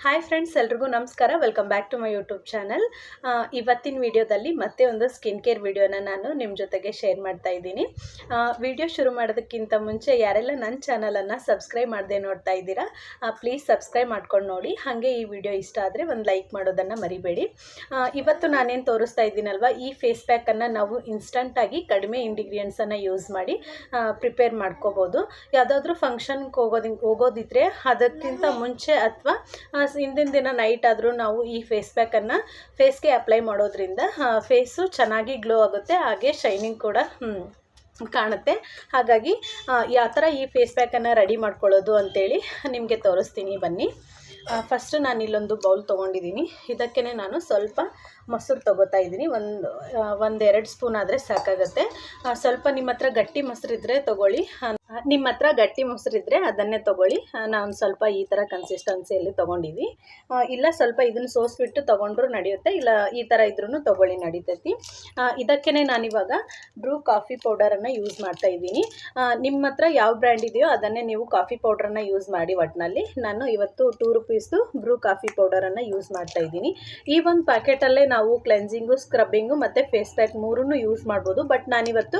Hi friends, ಎಲ್ರಿಗೂ ನಮಸ್ಕಾರ. Welcome back to my YouTube channel. ಇವತ್ತಿನ ವಿಡಿಯೋದಲ್ಲಿ ಮತ್ತೆ ಒಂದು ಸ್ಕಿನ್ ಕೇರ್ ವಿಡಿಯೋನ ನಾನು ನಿಮ್ಮ ಜೊತೆಗೆ ಶೇರ್ ಮಾಡ್ತಾ ಇದ್ದೀನಿ. ವಿಡಿಯೋ ಶುರು ಮಾಡೋದಕ್ಕಿಂತ ಮುಂಚೆ ಯಾರೆಲ್ಲ ನನ್ನ ಚಾನಲನ್ನು ಸಬ್ಸ್ಕ್ರೈಬ್ ಮಾಡದೆ ನೋಡ್ತಾ ಇದ್ದೀರಾ, ಪ್ಲೀಸ್ ಸಬ್ಸ್ಕ್ರೈಬ್ ಮಾಡ್ಕೊಂಡು ನೋಡಿ. ಹಾಗೆ ಈ ವಿಡಿಯೋ ಇಷ್ಟ ಆದರೆ ಒಂದು ಲೈಕ್ ಮಾಡೋದನ್ನು ಮರಿಬೇಡಿ. ಇವತ್ತು ನಾನೇನು ತೋರಿಸ್ತಾ ಇದ್ದೀನಲ್ವ, ಈ ಫೇಸ್ ಪ್ಯಾಕನ್ನು ನಾವು ಇನ್ಸ್ಟಂಟಾಗಿ ಕಡಿಮೆ ಇಂಗ್ರೀಡಿಯೆಂಟ್ಸನ್ನು ಯೂಸ್ ಮಾಡಿ ಪ್ರಿಪೇರ್ ಮಾಡ್ಕೋಬೋದು. ಯಾವುದಾದ್ರೂ ಫಂಕ್ಷನ್ಗೆ ಹೋಗೋದಿದ್ರೆ ಅದಕ್ಕಿಂತ ಮುಂಚೆ ಅಥವಾ ಹಿಂದಿನ ದಿನ ನೈಟ್ ಆದರೂ ನಾವು ಈ ಫೇಸ್ ಪ್ಯಾಕನ್ನು ಫೇಸ್ಗೆ ಅಪ್ಲೈ ಮಾಡೋದ್ರಿಂದ ಫೇಸು ಚೆನ್ನಾಗಿ ಗ್ಲೋ ಆಗುತ್ತೆ, ಹಾಗೆ ಶೈನಿಂಗ್ ಕೂಡ ಕಾಣುತ್ತೆ. ಹಾಗಾಗಿ ಯಾವ ಥರ ಈ ಫೇಸ್ ಪ್ಯಾಕನ್ನು ರೆಡಿ ಮಾಡ್ಕೊಳ್ಳೋದು ಅಂತೇಳಿ ನಿಮಗೆ ತೋರಿಸ್ತೀನಿ ಬನ್ನಿ. ಫಸ್ಟು ನಾನು ಇಲ್ಲೊಂದು ಬೌಲ್ ತೊಗೊಂಡಿದ್ದೀನಿ. ಇದಕ್ಕೇ ನಾನು ಸ್ವಲ್ಪ ಮೊಸರು ತೊಗೋತಾ ಇದ್ದೀನಿ. ಒಂದೆರಡು ಸ್ಪೂನ್ ಆದರೆ ಸಾಕಾಗುತ್ತೆ. ಸ್ವಲ್ಪ ನಿಮ್ಮ ಹತ್ರ ಗಟ್ಟಿ ಮೊಸರಿದ್ದರೆ ತೊಗೊಳ್ಳಿ, ನಿಮ್ಮ ಹತ್ರ ಗಟ್ಟಿ ಮೊಸರಿದ್ದರೆ ಅದನ್ನೇ ತೊಗೊಳ್ಳಿ. ನಾನು ಸ್ವಲ್ಪ ಈ ಥರ ಕನ್ಸಿಸ್ಟೆನ್ಸಿಯಲ್ಲಿ ತೊಗೊಂಡಿದ್ದೀನಿ. ಇಲ್ಲ ಸ್ವಲ್ಪ ಇದನ್ನು ಸೋಸ್ಬಿಟ್ಟು ತೊಗೊಂಡ್ರೂ ನಡೆಯುತ್ತೆ, ಇಲ್ಲ ಈ ಥರ ಇದ್ರೂ ತೊಗೊಳ್ಳಿ, ನಡೀತೈತಿ. ಇದಕ್ಕೇ ನಾನಿವಾಗ ಬ್ರೂ ಕಾಫಿ ಪೌಡರನ್ನು ಯೂಸ್ ಮಾಡ್ತಾ ಇದ್ದೀನಿ. ನಿಮ್ಮ ಹತ್ರ ಯಾವ ಬ್ರ್ಯಾಂಡ್ ಇದೆಯೋ ಅದನ್ನೇ ನೀವು ಕಾಫಿ ಪೌಡ್ರನ್ನು ಯೂಸ್ ಮಾಡಿ. ಒಟ್ಟಿನಲ್ಲಿ ನಾನು ಇವತ್ತು 2 ರೂಪೀಸ್ದು ಬ್ರೂ ಕಾಫಿ ಪೌಡರನ್ನು ಯೂಸ್ ಮಾಡ್ತಾ ಇದ್ದೀನಿ. ಈ ಒಂದು ಪ್ಯಾಕೆಟಲ್ಲೇ ನಾವು ಕ್ಲೆನ್ಸಿಂಗು, ಸ್ಕ್ರಬ್ಬಿಂಗು ಮತ್ತು ಫೇಸ್ ಪ್ಯಾಕ್ ಮೂರನ್ನು ಯೂಸ್ ಮಾಡ್ಬೋದು. ಬಟ್ ನಾನಿವತ್ತು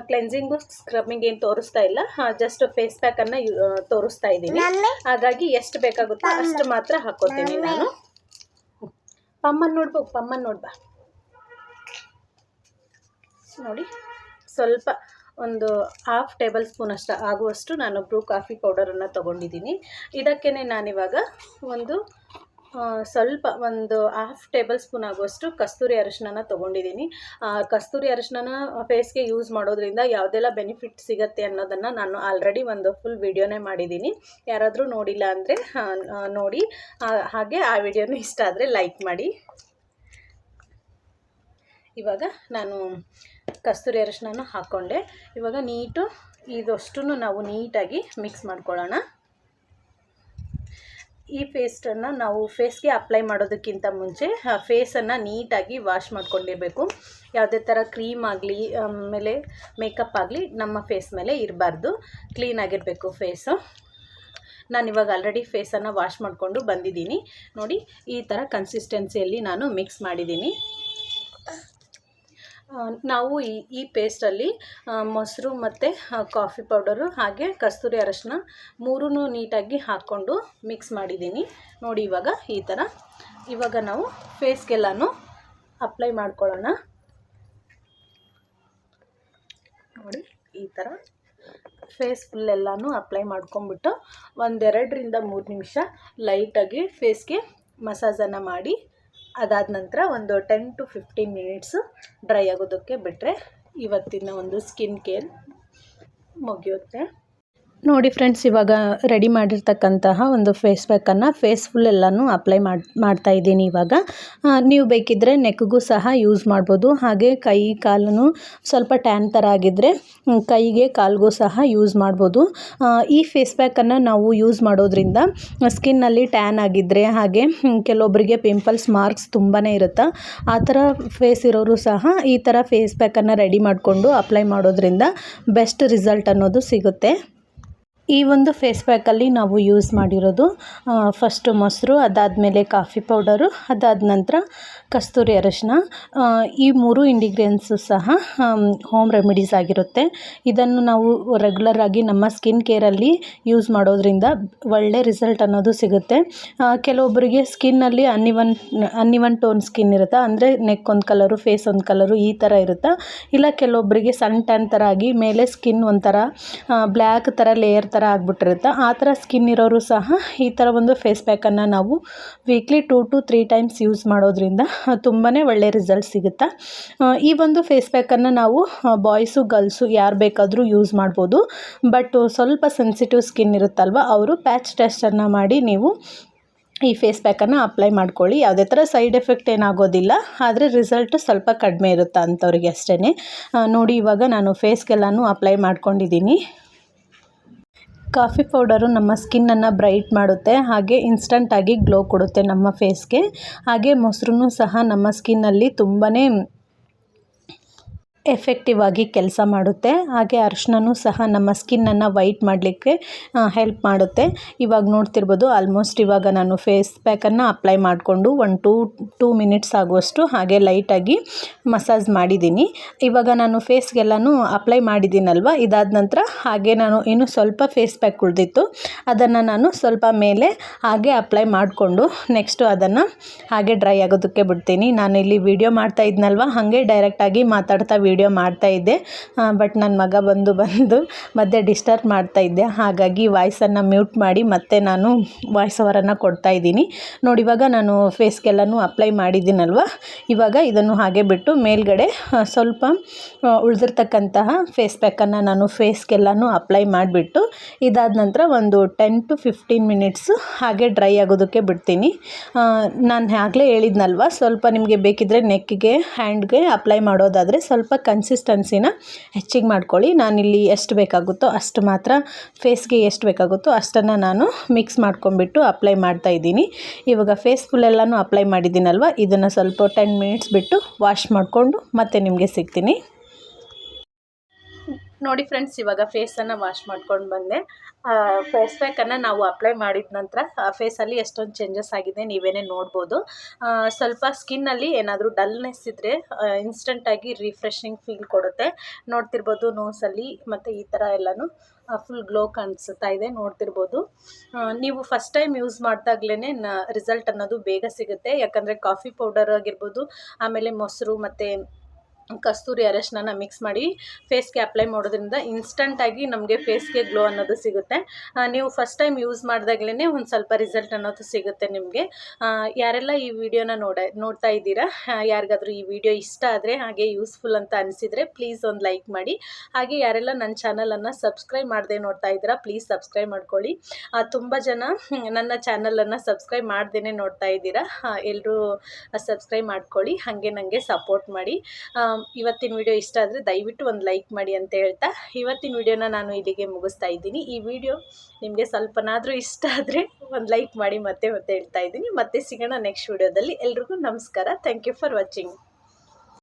ಕ್ಲೆನ್ಸಿಂಗು, ಸ್ಕ್ರಬ್ಬಿಂಗ್ ಏನು ತೋರಿಸ್ತಾ ಇಲ್ಲ, ಜಸ್ಟ್ ಫೇಸ್ ಪ್ಯಾಕನ್ನು ತೋರಿಸ್ತಾ ಇದ್ದೀನಿ. ಹಾಗಾಗಿ ಎಷ್ಟು ಬೇಕಾಗುತ್ತೋ ಅಷ್ಟು ಮಾತ್ರ ಹಾಕೋತೀನಿ ನಾನು. ಪಮ್ಮನ್ ನೋಡ್ಬಾ ನೋಡಿ, ಸ್ವಲ್ಪ ಒಂದು 1/2 ಟೇಬಲ್ ಸ್ಪೂನ್ ಅಷ್ಟು ಆಗುವಷ್ಟು ನಾನು ಬ್ರೂ ಕಾಫಿ ಪೌಡರನ್ನು ತೊಗೊಂಡಿದ್ದೀನಿ. ಇದಕ್ಕೇ ನಾನಿವಾಗ ಒಂದು 1/2 ಟೇಬಲ್ ಸ್ಪೂನ್ ಆಗುವಷ್ಟು ಕಸ್ತೂರಿ ಅರಿಶಿನ ತೊಗೊಂಡಿದ್ದೀನಿ. ಕಸ್ತೂರಿ ಅರಿಶಿನ ಫೇಸ್ಗೆ ಯೂಸ್ ಮಾಡೋದ್ರಿಂದ ಯಾವುದೆಲ್ಲ ಬೆನಿಫಿಟ್ ಸಿಗುತ್ತೆ ಅನ್ನೋದನ್ನು ನಾನು ಆಲ್ರೆಡಿ ಒಂದು ಫುಲ್ ವಿಡಿಯೋನೇ ಮಾಡಿದ್ದೀನಿ. ಯಾರಾದರೂ ನೋಡಿಲ್ಲ ಅಂದರೆ ನೋಡಿ. ಹಾಗೆ ಆ ವಿಡಿಯೋನೂ ಇಷ್ಟ ಆದರೆ ಲೈಕ್ ಮಾಡಿ. ಇವಾಗ ನಾನು ಕಸ್ತೂರಿ ಅರಿಶಿನ ಹಾಕ್ಕೊಂಡೆ. ಇವಾಗ ಇದಷ್ಟು ನಾವು ನೀಟಾಗಿ ಮಿಕ್ಸ್ ಮಾಡ್ಕೊಳ್ಳೋಣ. ಈ ಪೇಸ್ಟನ್ನು ನಾವು ಫೇಸ್ಗೆ ಅಪ್ಲೈ ಮಾಡೋದಕ್ಕಿಂತ ಮುಂಚೆ ಫೇಸನ್ನು ನೀಟಾಗಿ ವಾಶ್ ಮಾಡ್ಕೊಂಡಿರಬೇಕು. ಯಾವುದೇ ಥರ ಕ್ರೀಮ್ ಆಗಲಿ ಆಮೇಲೆ ಮೇಕಪ್ ಆಗಲಿ ನಮ್ಮ ಫೇಸ್ ಮೇಲೆ ಇರಬಾರ್ದು, ಕ್ಲೀನಾಗಿರಬೇಕು ಫೇಸು. ನಾನಿವಾಗ ಆಲ್ರೆಡಿ ಫೇಸನ್ನು ವಾಶ್ ಮಾಡಿಕೊಂಡು ಬಂದಿದ್ದೀನಿ. ನೋಡಿ, ಈ ಥರ ಕನ್ಸಿಸ್ಟೆನ್ಸಿಯಲ್ಲಿ ನಾನು ಮಿಕ್ಸ್ ಮಾಡಿದ್ದೀನಿ. ನಾವು ಈ ಪೇಸ್ಟಲ್ಲಿ ಮೊಸರು ಮತ್ತು ಕಾಫಿ ಪೌಡರು ಹಾಗೆ ಕಸ್ತೂರಿ ಅರಿಶಿನ ಮೂರೂ ನೀಟಾಗಿ ಹಾಕ್ಕೊಂಡು ಮಿಕ್ಸ್ ಮಾಡಿದ್ದೀನಿ. ನೋಡಿ, ಈ ಥರ ಇವಾಗ ನಾವು ಫೇಸ್ಗೆಲ್ಲನೂ ಅಪ್ಲೈ ಮಾಡ್ಕೊಳ್ಳೋಣ. ನೋಡಿ, ಈ ಥರ ಫೇಸ್ ಫುಲ್ಲೆಲ್ಲನೂ ಅಪ್ಲೈ ಮಾಡ್ಕೊಂಬಿಟ್ಟು 1-2 ನಿಮಿಷ ಲೈಟಾಗಿ ಫೇಸ್ಗೆ ಮಸಾಜನ್ನು ಮಾಡಿ, ಅದಾದ ನಂತರ ಒಂದು 10 to 15 ಮಿನಿಟ್ಸು ಡ್ರೈ ಆಗೋದಕ್ಕೆ ಬಿಟ್ಟರೆ ಇವತ್ತಿನ ಒಂದು ಸ್ಕಿನ್ ಕೇರ್ ಮುಗಿಯುತ್ತೆ. ನೋಡಿ ಫ್ರೆಂಡ್ಸ್, ಇವಾಗ ರೆಡಿ ಮಾಡಿರ್ತಕ್ಕಂತಹ ಒಂದು ಫೇಸ್ ಪ್ಯಾಕನ್ನು ಫೇಸ್ ಫುಲ್ ಎಲ್ಲನೂ ಅಪ್ಲೈ ಮಾಡ್ತಾ ಇದ್ದೀನಿ. ಇವಾಗ ನೀವು ಬೇಕಿದ್ದರೆ ನೆಕ್ಗೂ ಸಹ ಯೂಸ್ ಮಾಡ್ಬೋದು. ಹಾಗೆ ಕೈ ಕಾಲೂ ಸ್ವಲ್ಪ ಟ್ಯಾನ್ ಥರ ಆಗಿದ್ದರೆ ಕೈಗೆ ಕಾಲಿಗೂ ಸಹ ಯೂಸ್ ಮಾಡ್ಬೋದು. ಈ ಫೇಸ್ ಪ್ಯಾಕನ್ನು ನಾವು ಯೂಸ್ ಮಾಡೋದ್ರಿಂದ ಸ್ಕಿನ್ನಲ್ಲಿ ಟ್ಯಾನ್ ಆಗಿದ್ದರೆ, ಹಾಗೆ ಕೆಲವೊಬ್ಬರಿಗೆ ಪಿಂಪಲ್ಸ್ ಮಾರ್ಕ್ಸ್ ತುಂಬಾ ಇರುತ್ತೆ, ಆ ಥರ ಫೇಸ್ ಇರೋರು ಸಹ ಈ ಥರ ಫೇಸ್ ಪ್ಯಾಕನ್ನು ರೆಡಿ ಮಾಡಿಕೊಂಡು ಅಪ್ಲೈ ಮಾಡೋದ್ರಿಂದ ಬೆಸ್ಟ್ ರಿಸಲ್ಟ್ ಅನ್ನೋದು ಸಿಗುತ್ತೆ. ಈ ಒಂದು ಫೇಸ್ ಪ್ಯಾಕಲ್ಲಿ ನಾವು ಯೂಸ್ ಮಾಡಿರೋದು ಫಸ್ಟು ಮೊಸರು, ಅದಾದಮೇಲೆ ಕಾಫಿ ಪೌಡರು, ಅದಾದ ನಂತರ ಕಸ್ತೂರಿ ಅರಿಶಿನ. ಈ 3 ಇಂಗ್ರೀಡಿಯೆಂಟ್ಸು ಸಹ ಹೋಮ್ ರೆಮಿಡೀಸ್ ಆಗಿರುತ್ತೆ. ಇದನ್ನು ನಾವು ರೆಗ್ಯುಲರಾಗಿ ನಮ್ಮ ಸ್ಕಿನ್ ಕೇರಲ್ಲಿ ಯೂಸ್ ಮಾಡೋದ್ರಿಂದ ಒಳ್ಳೆ ರಿಸಲ್ಟ್ ಅನ್ನೋದು ಸಿಗುತ್ತೆ. ಕೆಲವೊಬ್ಬರಿಗೆ ಸ್ಕಿನ್ನಲ್ಲಿ ಅನ್ಇವನ್ ಟೋನ್ ಸ್ಕಿನ್ ಇರುತ್ತೆ, ಅಂದರೆ ನೆಕ್ ಒಂದು ಕಲರು, ಫೇಸ್ ಒಂದು ಕಲರು, ಈ ಥರ ಇರುತ್ತೆ. ಇಲ್ಲ ಕೆಲವೊಬ್ಬರಿಗೆ ಸನ್ ಟ್ಯಾನ್ ಥರ ಆಗಿ ಮೇಲೆ ಸ್ಕಿನ್ ಒಂಥರ ಬ್ಲ್ಯಾಕ್ ಥರ ಲೇಯರ್ ಥರ ಆಗಿಬಿಟ್ಟಿರುತ್ತೆ. ಆ ಥರ ಸ್ಕಿನ್ ಇರೋರು ಸಹ ಈ ಥರ ಒಂದು ಫೇಸ್ ಪ್ಯಾಕನ್ನು ನಾವು ವೀಕ್ಲಿ 2 to 3 ಟೈಮ್ಸ್ ಯೂಸ್ ಮಾಡೋದ್ರಿಂದ ತುಂಬಾ ಒಳ್ಳೆ ರಿಸಲ್ಟ್ ಸಿಗುತ್ತೆ. ಈ ಒಂದು ಫೇಸ್ ಪ್ಯಾಕನ್ನು ನಾವು ಬಾಯ್ಸು ಗರ್ಲ್ಸು ಯಾರು ಬೇಕಾದರೂ ಯೂಸ್ ಮಾಡ್ಬೋದು. ಬಟ್ ಸ್ವಲ್ಪ ಸೆನ್ಸಿಟಿವ್ ಸ್ಕಿನ್ ಇರುತ್ತಲ್ವ, ಅವರು ಪ್ಯಾಚ್ ಟೆಸ್ಟನ್ನು ಮಾಡಿ ನೀವು ಈ ಫೇಸ್ ಪ್ಯಾಕನ್ನು ಅಪ್ಲೈ ಮಾಡ್ಕೊಳ್ಳಿ. ಯಾವುದೇ ಥರ ಸೈಡ್ ಎಫೆಕ್ಟ್ ಏನಾಗೋದಿಲ್ಲ, ಆದರೆ ರಿಸಲ್ಟು ಸ್ವಲ್ಪ ಕಡಿಮೆ ಇರುತ್ತೆ ಅಂಥವ್ರಿಗೆ ಅಷ್ಟೇ. ನೋಡಿ, ಇವಾಗ ನಾನು ಫೇಸ್ಗೆಲ್ಲನೂ ಅಪ್ಲೈ ಮಾಡ್ಕೊಂಡಿದ್ದೀನಿ. ಕಾಫಿ ಪೌಡರು ನಮ್ಮ ಸ್ಕಿನ್ನನ್ನು ಬ್ರೈಟ್ ಮಾಡುತ್ತೆ, ಹಾಗೆ ಇನ್ಸ್ಟಂಟಾಗಿ ಗ್ಲೋ ಕೊಡುತ್ತೆ ನಮ್ಮ ಫೇಸ್ಗೆ. ಹಾಗೆ ಮೊಸರು ಸಹ ನಮ್ಮ ಸ್ಕಿನ್ನಲ್ಲಿ ತುಂಬಾ ಎಫೆಕ್ಟಿವ್ ಆಗಿ ಕೆಲಸ ಮಾಡುತ್ತೆ. ಹಾಗೆ ಅರಿಶಿಣನೂ ಸಹ ನಮ್ಮ ಸ್ಕಿನ್ನನ್ನು ವೈಟ್ ಮಾಡಲಿಕ್ಕೆ ಹೆಲ್ಪ್ ಮಾಡುತ್ತೆ. ಇವಾಗ ನೋಡ್ತಿರ್ಬೋದು ಆಲ್ಮೋಸ್ಟ್ ಇವಾಗ ನಾನು ಫೇಸ್ ಪ್ಯಾಕನ್ನು ಅಪ್ಲೈ ಮಾಡಿಕೊಂಡು ಒಂದು 2 ಮಿನಿಟ್ಸ್ ಆಗುವಷ್ಟು ಹಾಗೆ ಲೈಟಾಗಿ ಮಸಾಜ್ ಮಾಡಿದ್ದೀನಿ. ಇವಾಗ ನಾನು ಫೇಸ್ಗೆಲ್ಲನೂ ಅಪ್ಲೈ ಮಾಡಿದ್ದೀನಲ್ವ, ಇದಾದ ನಂತರ ಹಾಗೆ ನಾನು ಇನ್ನೂ ಸ್ವಲ್ಪ ಫೇಸ್ ಪ್ಯಾಕ್ ಉಳಿದಿತ್ತು, ಅದನ್ನು ನಾನು ಸ್ವಲ್ಪ ಮೇಲೆ ಹಾಗೆ ಅಪ್ಲೈ ಮಾಡಿಕೊಂಡು ನೆಕ್ಸ್ಟು ಅದನ್ನು ಹಾಗೆ ಡ್ರೈ ಆಗೋದಕ್ಕೆ ಬಿಡ್ತೀನಿ. ನಾನು ಇಲ್ಲಿ ವಿಡಿಯೋ ಮಾಡ್ತಾ ಇದ್ನಲ್ವ, ಹಾಗೆ ಡೈರೆಕ್ಟಾಗಿ ಮಾತಾಡ್ತಾ ವಿಡಿಯೋ ಮಾಡ್ತಾಯಿದ್ದೆ. ಬಟ್ ನನ್ನ ಮಗ ಬಂದು ಮಧ್ಯೆ ಡಿಸ್ಟರ್ಬ್ ಮಾಡ್ತಾಯಿದ್ದೆ, ಹಾಗಾಗಿ ವಾಯ್ಸನ್ನು ಮ್ಯೂಟ್ ಮಾಡಿ ಮತ್ತೆ ನಾನು ವಾಯ್ಸ್ ಓವರನ್ನು ಕೊಡ್ತಾಯಿದ್ದೀನಿ. ನೋಡಿ, ಇವಾಗ ನಾನು ಫೇಸ್ಗೆಲ್ಲನೂ ಅಪ್ಲೈ ಮಾಡಿದ್ದೀನಲ್ವ, ಇವಾಗ ಇದನ್ನು ಹಾಗೆ ಬಿಟ್ಟು ಮೇಲ್ಗಡೆ ಸ್ವಲ್ಪ ಉಳಿದಿರ್ತಕ್ಕಂತಹ ಫೇಸ್ ಪ್ಯಾಕನ್ನು ನಾನು ಫೇಸ್ಗೆಲ್ಲನೂ ಅಪ್ಲೈ ಮಾಡಿಬಿಟ್ಟು ಇದಾದ ನಂತರ ಒಂದು 10 to 15 ಮಿನಿಟ್ಸು ಹಾಗೆ ಡ್ರೈ ಆಗೋದಕ್ಕೆ ಬಿಡ್ತೀನಿ. ನಾನು ಆಗಲೇ ಹೇಳಿದ್ನಲ್ವ, ಸ್ವಲ್ಪ ನಿಮಗೆ ಬೇಕಿದ್ದರೆ ನೆಕ್ಗೆ ಹ್ಯಾಂಡ್ಗೆ ಅಪ್ಲೈ ಮಾಡೋದಾದರೆ ಸ್ವಲ್ಪ ಕನ್ಸಿಸ್ಟೆನ್ಸಿನ ಹೆಚ್ಚಿಗೆ ಮಾಡ್ಕೊಳ್ಳಿ. ನಾನಿಲ್ಲಿ ಎಷ್ಟು ಬೇಕಾಗುತ್ತೋ ಅಷ್ಟು ಮಾತ್ರ, ಫೇಸ್ಗೆ ಎಷ್ಟು ಬೇಕಾಗುತ್ತೋ ಅಷ್ಟನ್ನು ನಾನು ಮಿಕ್ಸ್ ಮಾಡ್ಕೊಂಡ್ಬಿಟ್ಟು ಅಪ್ಲೈ ಮಾಡ್ತಾಯಿದ್ದೀನಿ. ಇವಾಗ ಫೇಸ್ ಫುಲ್ಲೆಲ್ಲನೂ ಅಪ್ಲೈ ಮಾಡಿದ್ದೀನಲ್ವ, ಇದನ್ನು ಸ್ವಲ್ಪ 10 ಮಿನಿಟ್ಸ್ ಬಿಟ್ಟು ವಾಶ್ ಮಾಡಿಕೊಂಡು ಮತ್ತೆ ನಿಮಗೆ ಸಿಗ್ತೀನಿ. ನೋಡಿ ಫ್ರೆಂಡ್ಸ್, ಇವಾಗ ಫೇಸನ್ನು ವಾಶ್ ಮಾಡ್ಕೊಂಡು ಬಂದೆ. ಫೇಸ್ ಪ್ಯಾಕನ್ನು ನಾವು ಅಪ್ಲೈ ಮಾಡಿದ ನಂತರ ಫೇಸಲ್ಲಿ ಎಷ್ಟೊಂದು ಚೇಂಜಸ್ ಆಗಿದೆ ನೀವೇನೇ ನೋಡ್ಬೋದು. ಸ್ವಲ್ಪ ಸ್ಕಿನ್ನಲ್ಲಿ ಏನಾದರೂ ಡಲ್ನೆಸ್ ಇದ್ದರೆ ಇನ್ಸ್ಟೆಂಟಾಗಿ ರಿಫ್ರೆಶಿಂಗ್ ಫೀಲ್ ಕೊಡುತ್ತೆ. ನೋಡ್ತಿರ್ಬೋದು ನೋಸಲ್ಲಿ ಮತ್ತು ಈ ಥರ ಎಲ್ಲನೂ ಫುಲ್ ಗ್ಲೋ ಕಾಣಿಸ್ತಾ ಇದೆ, ನೋಡ್ತಿರ್ಬೋದು. ನೀವು ಫಸ್ಟ್ ಟೈಮ್ ಯೂಸ್ ಮಾಡಿದಾಗ್ಲೇ ರಿಸಲ್ಟ್ ಅನ್ನೋದು ಬೇಗ ಸಿಗುತ್ತೆ. ಯಾಕಂದರೆ ಕಾಫಿ ಪೌಡರ್ ಆಗಿರ್ಬೋದು, ಆಮೇಲೆ ಮೊಸರು ಮತ್ತು ಕಸ್ತೂರಿ ಅರಶಿನ ಮಿಕ್ಸ್ ಮಾಡಿ ಫೇಸ್ಗೆ ಅಪ್ಲೈ ಮಾಡೋದ್ರಿಂದ ಇನ್ಸ್ಟಂಟಾಗಿ ನಮಗೆ ಫೇಸ್ಗೆ ಗ್ಲೋ ಅನ್ನೋದು ಸಿಗುತ್ತೆ. ನೀವು ಫಸ್ಟ್ ಟೈಮ್ ಯೂಸ್ ಮಾಡಿದಾಗ್ಲೇ ಒಂದು ಸ್ವಲ್ಪ ರಿಸಲ್ಟ್ ಅನ್ನೋದು ಸಿಗುತ್ತೆ ನಿಮಗೆ. ಯಾರೆಲ್ಲ ಈ ವಿಡಿಯೋನ ನೋಡ್ತಾ ಇದ್ದೀರಾ, ಯಾರಿಗಾದರೂ ಈ ವಿಡಿಯೋ ಇಷ್ಟ ಆದರೆ ಹಾಗೆ ಯೂಸ್ಫುಲ್ ಅಂತ ಅನಿಸಿದರೆ ಪ್ಲೀಸ್ ಒಂದು ಲೈಕ್ ಮಾಡಿ. ಹಾಗೆ ಯಾರೆಲ್ಲ ನನ್ನ ಚಾನಲನ್ನು ಸಬ್ಸ್ಕ್ರೈಬ್ ಮಾಡದೆ ನೋಡ್ತಾ ಇದ್ದೀರಾ, ಪ್ಲೀಸ್ ಸಬ್ಸ್ಕ್ರೈಬ್ ಮಾಡ್ಕೊಳ್ಳಿ. ತುಂಬ ಜನ ನನ್ನ ಚಾನಲನ್ನು ಸಬ್ಸ್ಕ್ರೈಬ್ ಮಾಡ್ದೇ ನೋಡ್ತಾ ಇದ್ದೀರಾ, ಎಲ್ಲರೂ ಸಬ್ಸ್ಕ್ರೈಬ್ ಮಾಡ್ಕೊಳ್ಳಿ, ಹಾಗೆ ನನಗೆ ಸಪೋರ್ಟ್ ಮಾಡಿ. ಇವತ್ತಿನ ವಿಡಿಯೋ ಇಷ್ಟ ಆದರೆ ದಯವಿಟ್ಟು ಒಂದು ಲೈಕ್ ಮಾಡಿ ಅಂತ ಹೇಳ್ತಾ ಇವತ್ತಿನ ವಿಡಿಯೋನ ನಾನು ಇಲ್ಲಿಗೆ ಮುಗಿಸ್ತಾ ಇದ್ದೀನಿ. ಈ ವಿಡಿಯೋ ನಿಮಗೆ ಸ್ವಲ್ಪನಾದರೂ ಇಷ್ಟ ಆದರೆ ಒಂದು ಲೈಕ್ ಮಾಡಿ ಮತ್ತೆ ಹೇಳ್ತಾ ಇದ್ದೀನಿ. ಮತ್ತೆ ಸಿಗೋಣ ನೆಕ್ಸ್ಟ್ ವಿಡಿಯೋದಲ್ಲಿ. ಎಲ್ರಿಗೂ ನಮಸ್ಕಾರ. Thank you for watching.